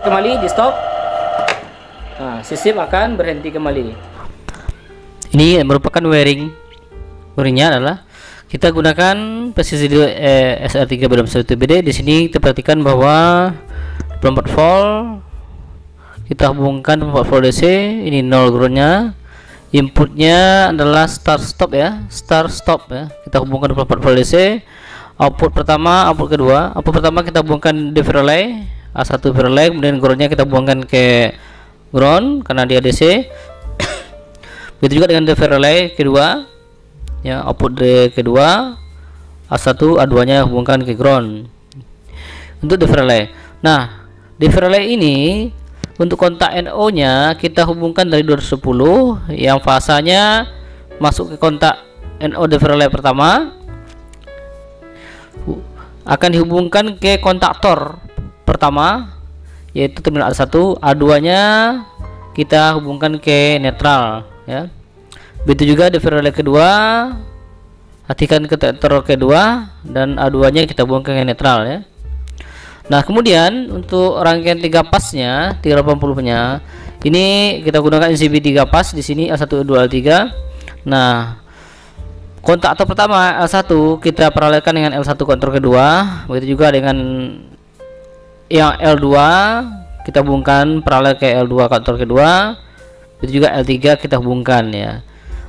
kembali di stop. Nah, sistem akan berhenti kembali. Ini merupakan wiringnya adalah kita gunakan presisi SR3 BDM1BD. Di sini kita perhatikan bahwa 24 volt kita hubungkan 24 volt DC, ini 0 groundnya. Inputnya adalah start stop ya, start stop ya. Kita hubungkan 24 volt DC. Output pertama, output kedua. Output pertama kita hubungkan DV relay A1 relay, kemudian groundnya kita hubungkan ke ground karena dia DC. Begitu juga dengan DV relay kedua ya, output D kedua A1 A2 nya hubungkan ke ground untuk DV relay. Nah, DV relay ini untuk kontak NO nya kita hubungkan dari 210 yang fasanya masuk ke kontak NO DV relay pertama, akan dihubungkan ke kontaktor pertama yaitu terminal A1, A2 nya kita hubungkan ke netral ya. Begitu juga DV relay kedua, perhatikan kontaktor kedua dan A2 nya kita hubungkan ke netral ya. Nah, kemudian untuk rangkaian 3 pasnya 380 nya ini kita gunakan NCB 3 pas di sini L1 L2 L3. Nah, kontaktor pertama L1 kita paralelkan dengan L1 kontaktor kedua, begitu juga dengan yang L2 kita hubungkan paralel ke L2 kontaktor kedua, begitu juga L3 kita hubungkan ya.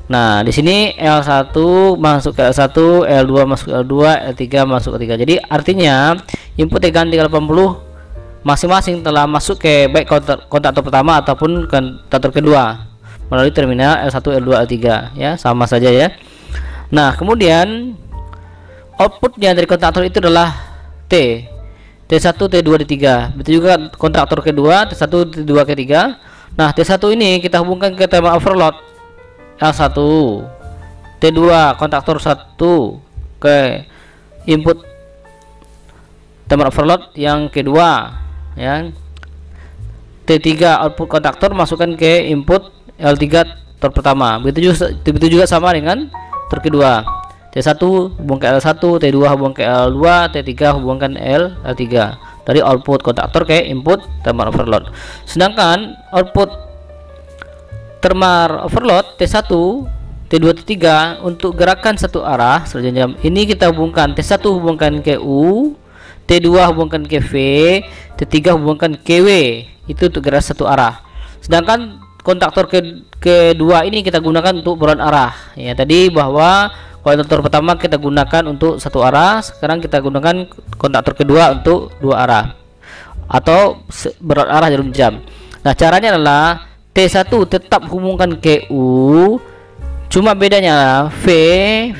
Nah, di sini L1 masuk ke L1, L2 masuk ke L2, L3 masuk ke 3. Jadi artinya input tegangan 380 masing-masing telah masuk ke baik kontaktor pertama ataupun kontaktor kedua melalui terminal L1, L2, L3 ya, sama saja ya. Nah, kemudian outputnya dari kontaktor itu adalah T1, T2, T3. Begitu juga kontaktor kedua T1, T2, T3. Nah, T1 ini kita hubungkan ke terminal overload L1, T2 kontaktor 1 ke input terminal overload yang kedua ya. T3 output kontaktor masukkan ke input L3 tor pertama. Begitu juga sama dengan tor kedua. T1 hubung ke L1, T2 hubung ke L2, T3 hubungkan L3 dari output kontaktor ke input terminal overload. Sedangkan output terminal overload T1, T2, T3 untuk gerakan satu arah selanjutnya ini kita hubungkan T1 hubungkan ke U, T2 hubungkan ke V, T3 hubungkan ke W, itu untuk gerak satu arah. Sedangkan kontaktor kedua ini kita gunakan untuk berlawan arah ya. Tadi bahwa kontaktor pertama kita gunakan untuk satu arah, sekarang kita gunakan kontaktor kedua untuk dua arah atau berlawan arah jarum jam. Nah, caranya adalah T1 tetap hubungkan ke U, cuma bedanya V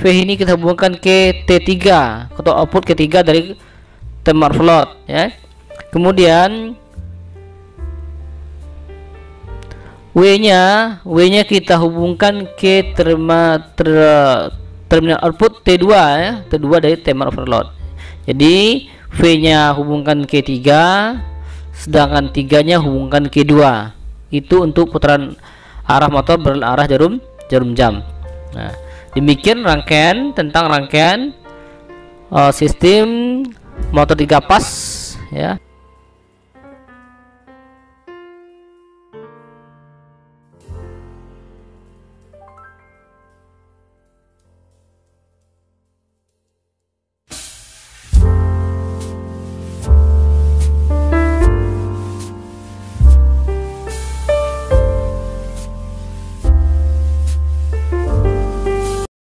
ini kita hubungkan ke T3 atau output ketiga dari terminal overload ya. Kemudian W nya kita hubungkan ke terminal output T2 ya, T2 dari terminal overload. Jadi V nya hubungkan ke 3, sedangkan 3 nya hubungkan ke 2. Itu untuk putaran arah motor berarah jarum jam. Nah, demikian rangkaian sistem motor 3 pas ya.